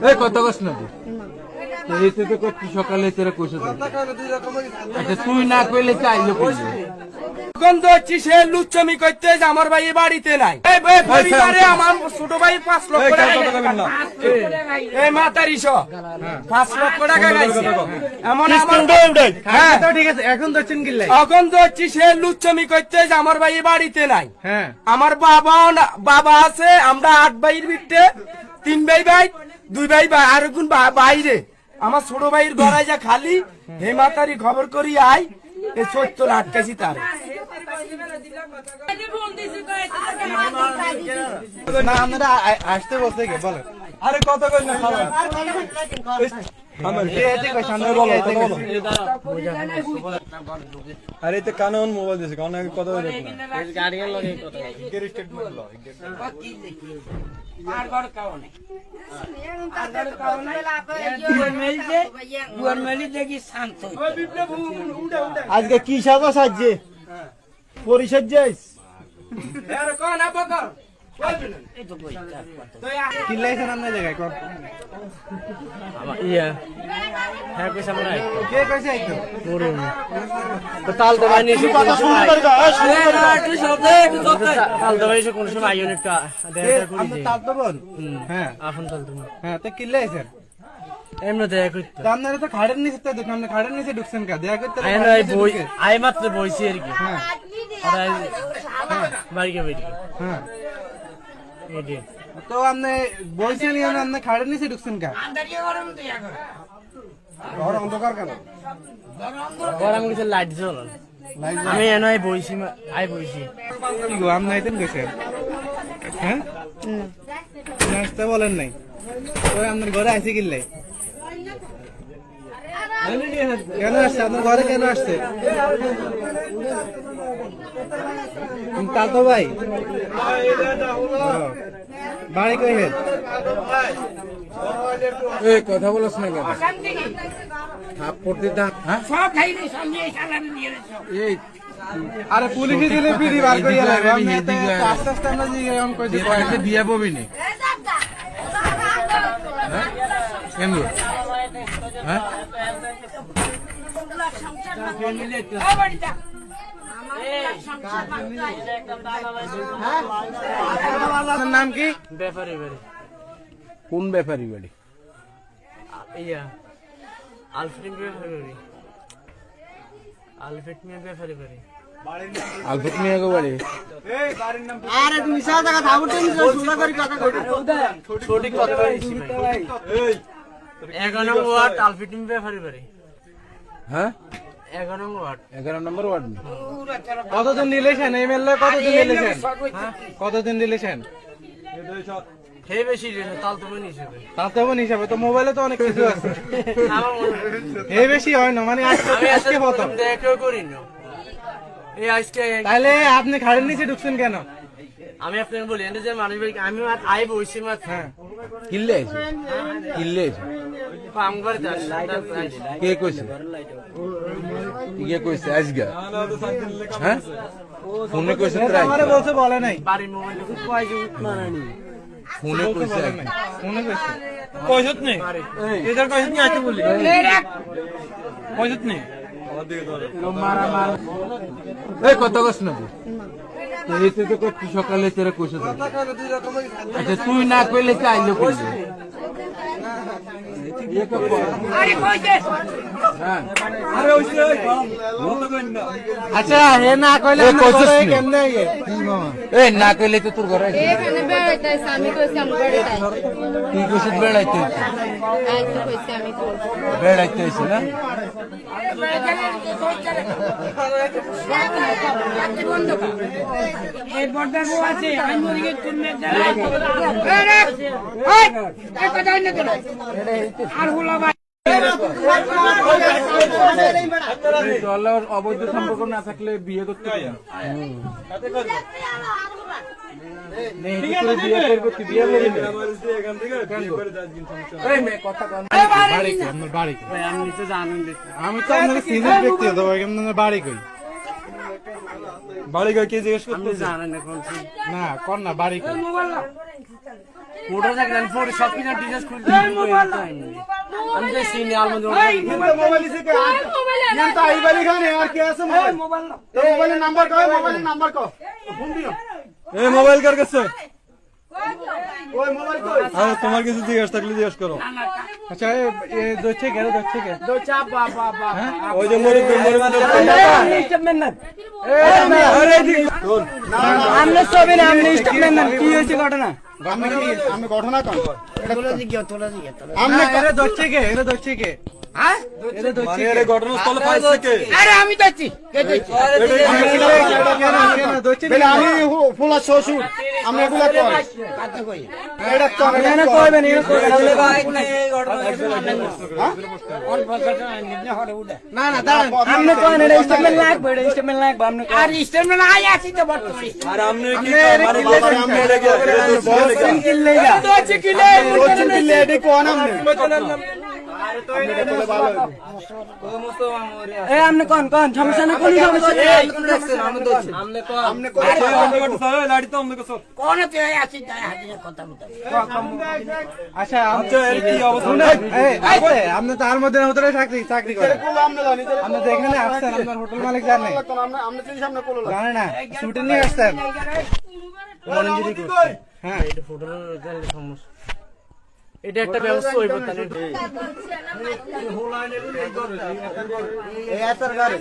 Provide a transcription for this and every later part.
এই কথা কস না এতে তো করছি সকালে তোরা কইছ আচ্ছা তুই না কইলে চাইলে কইলে গন্ধ হচ্ছি সে লুচ্চমি করতে যে আমার ভাই বাড়িতে নাই পরিবারে আমার ছোট ভাই 5 লক্ষ টাকা এই মাতারি 5 লক্ষ টাকা গাইছে এমন হ্যাঁ ঠিক আছে এখন তো চিনগিল্লাই গন্ধ হচ্ছি সে লুচ্চমি করতে যে আমার ভাই বাড়িতে নাই হ্যাঁ আমার বাবা আছে আমরা 8 ভাইয়ের ভিতরে 3 ভাই 2 ভাই আর কোন বাইরে আমার ছোট ভাইয়ের গড়াই যা খালি হে মাতারি খবর করি আই এই 70 আটকাছি তার না আমরা আসতে বলতে গে বলেন আরে কত কই না খাবার আরে তো কানন মোবাইল দিছে কারণ আমি কথা বলি না গাড়ির লগে কথা গের স্টেটমেন্ট ল আর ঘর কাওনে আজকে কি সাজা সাজছে পরিষদ যাইস কিল্লাইছেন আপনার জায়গায় কোন ইয়া হ্যাঁ কইছ আমরা কে কইছে একদম পুরো তো তাল তো বানি শুরু কথা শুরু করি একটু শব্দে তাল তো বানি কোন সময় আইও একটা দেখা করি আপনি তাল তো বল হ্যাঁ আপন তাল তো হ্যাঁ তো কিল্লাইছেন এমন দেখা করতে আপনারা তো খাড়ের নিচে তো দোকান খাড়ের নিচে ঢুকছেন কা দেখা করতে আই বই আই মাত্র বইছি আর কি হ্যাঁ আর বাড়ি কে বেটি হ্যাঁ এই যে তো আপনি বলছেন আপনি খাড়ের নিচে ঢুকছেন কা ঘর অন্ধকার কেন গরম কিছু লাইট জ্বল আমি এনই বইছি আই বইছি কি গো আপনি আইতেন গেছেন হ্যাঁ নাস্তা বলেন নাই তো আপনার ঘরে আইছে কিল্লাই কেন আসছে আপনার ঘরে কেন আসছে তাতো ভাই বাড়ি কই হেad এই কথা বলছ না কেন থাপ্পড় দিতা হ্যাঁ সব খাই রে সামনে সালামি দিয়ে রেছো এই আরে পুলিশে দিলে পিড়ি বার কইয়া লাগে আমি আস্তে আস্তে আমরা জিগে এমন কই দিই কইতে বিয়া ববিনি হ্যাঁ কেন হ্যাঁ নাম কি ব্যাপারে বাড়ি কোন ব্যাপারী বাড়ি ইয়া আলফ্রেড ব্যাপারে বাড়ি আলফ্রেড মিয়া ব্যাপারে বাড়ি আলফত মিয়া গো বাড়ি আরে তুমি মিছা কথা থাকুতে শুনা করি কথা কই সঠিক কথা কইছি ভাই এই 11 নম্বর ওয়ার্ড আলফ্রেড মিয়া ব্যাপারে বাড়ি হ্যাঁ 11 নম্বর ওয়ার্ড 11 নম্বর ওয়ার্ড কতদিন রিলেশন এমএলএ কতদিন রিলেশন কতদিন রিলেশন হে বেশি রে তাল তো বনি হিসেবে তাতে বোন হিসাবে তো মোবাইলে তো অনেক কিছু আছে হে বেশি হয় না মানে আজকে প্রথম দেখা করি না এই আজকে তাহলে আপনি খাড়ের নিচে ঢুকছেন কেন আমি আপনাকে বলি এন্ড যে মানুষ ভাই আমি আই বইছি মাত্র হ্যাঁ কিল্লে আছে কিল্লে আছে পামগর দাস কে কইছে কে কইছে আজগা হ্যাঁ ফোনে কইছে তাই আমারে বলছে বলে নাই বাড়ি মোবাইল কয় যে মানানি ফোনে কইছে ফোনে কইছে কইছত নেই এটার কইছত নেই আইতে বলি কইছত নেই মারা মার এই কথা কস না এতে তো করছি সকালে তোরা কইছ আচ্ছা তুই না কইলে চাইলে কইলে আচ্ছা হে না কইলে কেমনে এ না কইলে তো তোর ঘরে এখানে বেড়াইতাইছে আমি কইছি আমি বেড়াইতাইছি তুই কইছিস বেড়াইতে আই তো কইছি আমি তো বেড়াইতে হইছে না এই বড়দা গো আছে আমি মরিগে তুমি আর হলো ভাই অবৈধ সম্পর্ক না থাকলে বিয়ে করতে আমি তো আপনার সিনিয়র ব্যক্তি হতে পারি বাড়ি কই বাড়ি কই কে জিজ্ঞেস করতে জানেন এখন না কর না বাড়ি কই ফটো দেখলেন ফটো সব কিছু ডিটেইলস খুলে আমি যে সিনে আলমন্দ মোবাইল से के ये तो आई वाली खाने यार क्या है मोबाइल मोबाइल नंबर को फोन दियो এই মোবাইল কার কাছে ओए मोबाइल को আরে তোমার কিছু জিজ্ঞাসা থাকলে জিজ্ঞাসা করো আচ্ছা এ দচ্ছে গেল দচ্ছে গে দো চাপ বাবা ওই যে মরিদ আমনে সবে না আমনে স্টেটমেন্ট না কি হয়েছে ঘটনা আমি ঘটনা কম আমনে এরে দচ্ছে গে হ্যাঁ মানে এর ঘটনাস্থলে পাইছে কে আরে আমি যাচ্ছি কে যাচ্ছি বলে আমি ফুলা শ্বশুর আমি এগুলা কই এটা তো এখানে কইবেন এখানে কইবেন না না দাঁড়ান আমনে কইন এটা স্টেটমেন্ট লাগবে আমনে আর স্টেটমেন্ট আই আছি তো বর্তমানে আর আমনে কি মানে বাবার আমনে লাগে বসিন কিল্লে যা তো আছে কিল্লে কোচিং দিলে এডি কোন আমনে এ আমনে কোন সমস্যা না কোন সমস্যা আমনে কই লাড়ি তো আমনে কসো কোন তে আছি তাই হাতে কথা বলতে আচ্ছা আচ্ছা এর কি অবস্থা আপনি তার মধ্যে হোটেলে চাকরি করেন কোন আমনে জানি আপনি তো এখানে আসছেন আপনার হোটেল মালিক জানে আমনে তিন সামনে কোলো জানে না শুটিং নিয়ে আসছেন হ্যাঁ এটা ফটোর সমস্যা এটা একটা ব্যবস্থা হইব তাহলে এই এতর গারে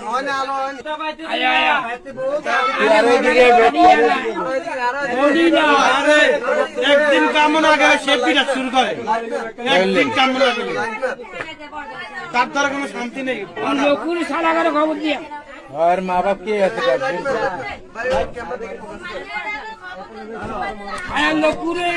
ওনে আলো একদিন কামনা করে শেপিটা শুরু করে একদিন কামনা করে তার দ্বারা কোনো শান্তি নেই লোকুর শালা করে খবর দিয়া আর মা বাপ কে আছে আয়া লোকুরে